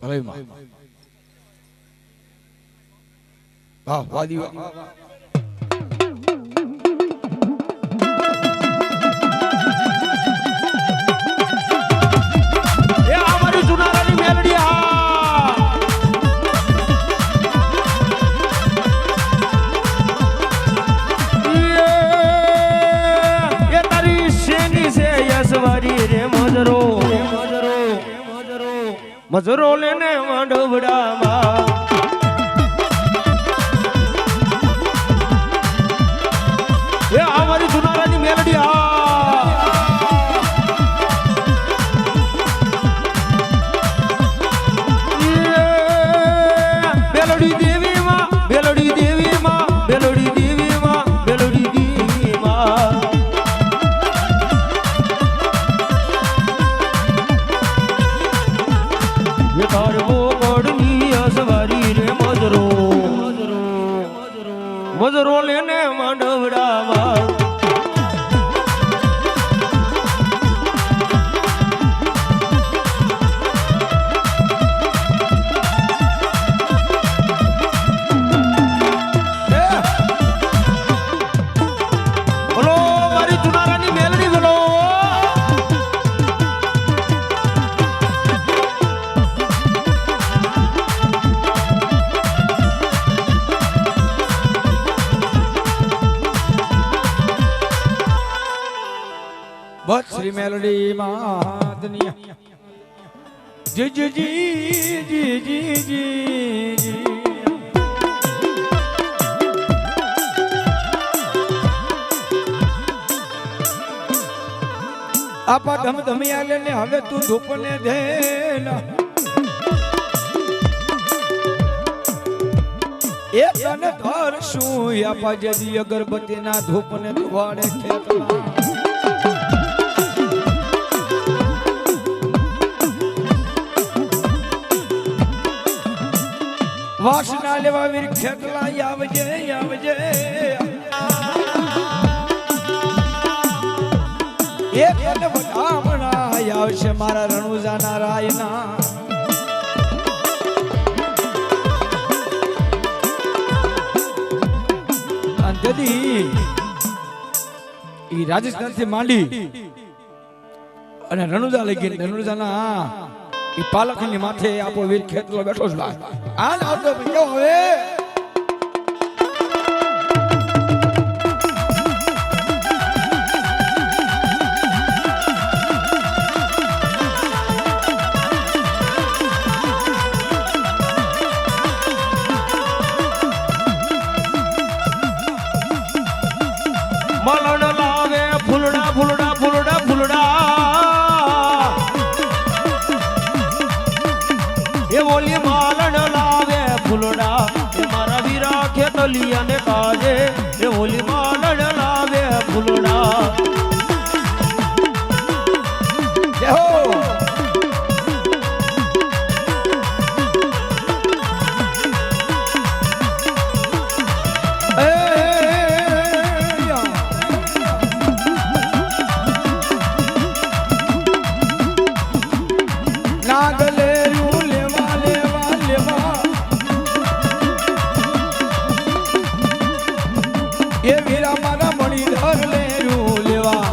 ભલે માં વાહ વાદી વાહ મજરો લેને માંડવડામાં એ અમારી જુનારાની મેલડી મેલડી દેવી માં મેલડી દેવી માં મેલડી દેવી માં મેલડી દેવી માં મજરો લેને માંડવડામાં બોલો મારી જુનારાની મેલડી બોલો બસ શ્રી મેલડી માતની જી જી જી જી જી જી આપા ધમ ધમિયા લેને હવે તું ધૂપને દેના એક તને ધર શું આપા જદી અગરબત્તીના ધૂપને ધુવાડે ખેતમાં વાસના લેવા વીર ખેતલા આવજે આવજે એક અને વડામણા આવશે મારા રણુજાના રાયના અંજલી ઈ રાજસ્થાન થી માંડી અને રણુજા લઈ ગઈ રણુજાના ઈ પાલખની માથે આપો વીર ખેતલો બેઠો છે હાલ આવતો ભીડો હવે મલણ લાવે ફૂલડા ફૂલડા ફૂલડા ફૂલડા એ બોલી માલણ લાવે ફૂલડા એ મારા વીરા ખેતલિયા ને કાજે એ બોલી માલણ લાવે ફૂલડા જય હો એ વીરા મારા મણીધર લેરું લેવા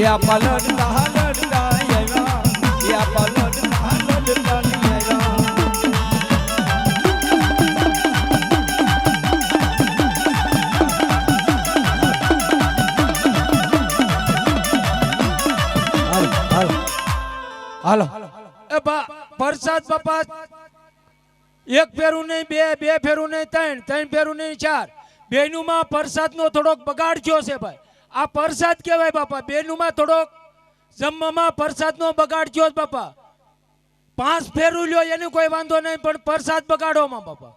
યા પલટતા લડતા આવ્યા યા પલટતા લડતા આવ્યા હાલો એ પ્રસાદ બાપા એક ફેરું નહીં બે ફેરું નહીં ત્રણ ફેરું નહીં ચાર બેનું માં પ્રસાદ નો થોડોક બગાડ થયો છે ભાઈ આ પ્રસાદ કહેવાય બાપા બેનું માં થોડોક જમવામાં પ્રસાદ નો બગાડ થયો છે બાપા 5 ફેરું લ્યો એનું કોઈ વાંધો નહીં પણ પ્રસાદ બગાડો માં બાપા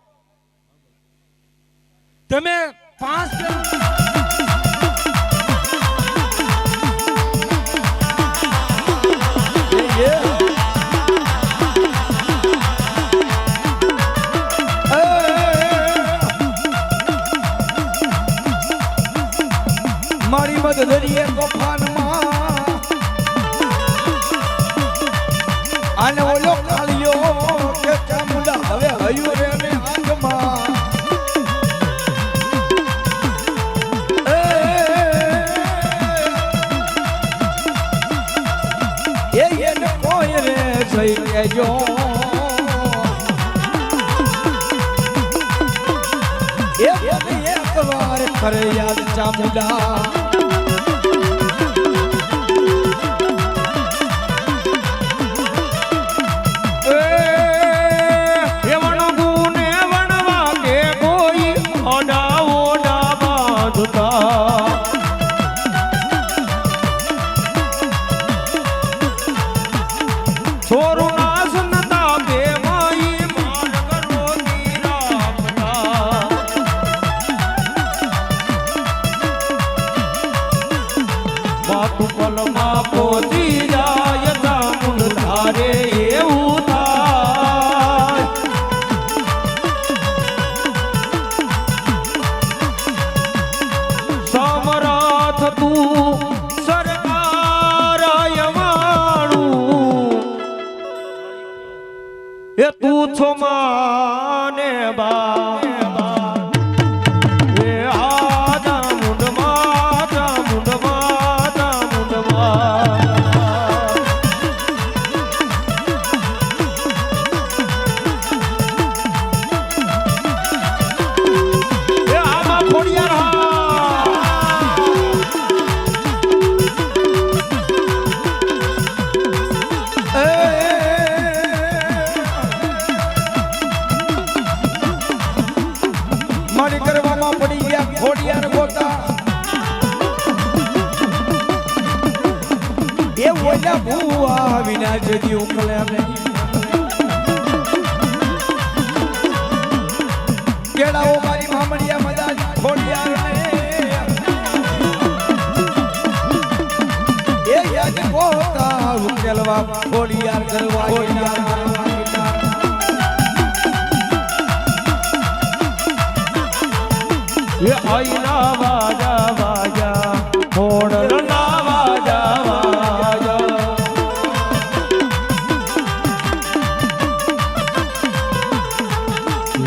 તમે 5 ફેરું મારી મદદરીએ તોફાનમાં સહી કહેજો એક વાર કરે યાદ ચામુંડા એ તું છો માને બા એ આદા મુંડમાં એ આમાં ખોડિયાર મારી કરવામાં પડી ગયા ખોડિયાર ગોતા એ ઓલા ભૂવા વિના જદી ઉકલે અમે કેળાઓ મારી મામડિયા મદા ખોડિયાર એ યાદ ગોતા ઉકેલવા ખોડિયાર કરવા એ આઈના વાજા વાજા હોડલના વાજા વાજા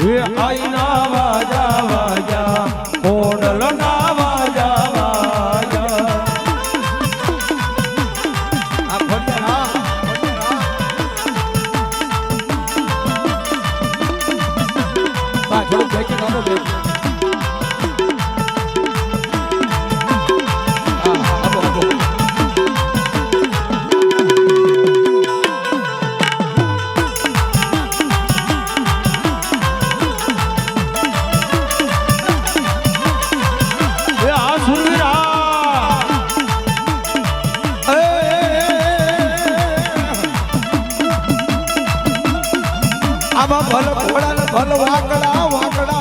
એ આઈના વાજા વાજા હોડલના વાજા વાજા આ ખોડિયાર હા થોડું બેકી નાખો બેકી આમાં ભલ ઘોડા ભલ વાકડા વાકડા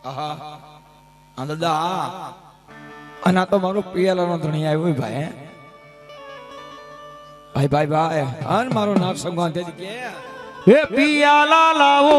આહા દાદા આના તો મારો પિયાલાનો ધણી આવ્યો ભાઈ ભાઈ ભાઈ ભાઈ અન મારો નાક સંગવાન તે કે એ પિયાલા લાવો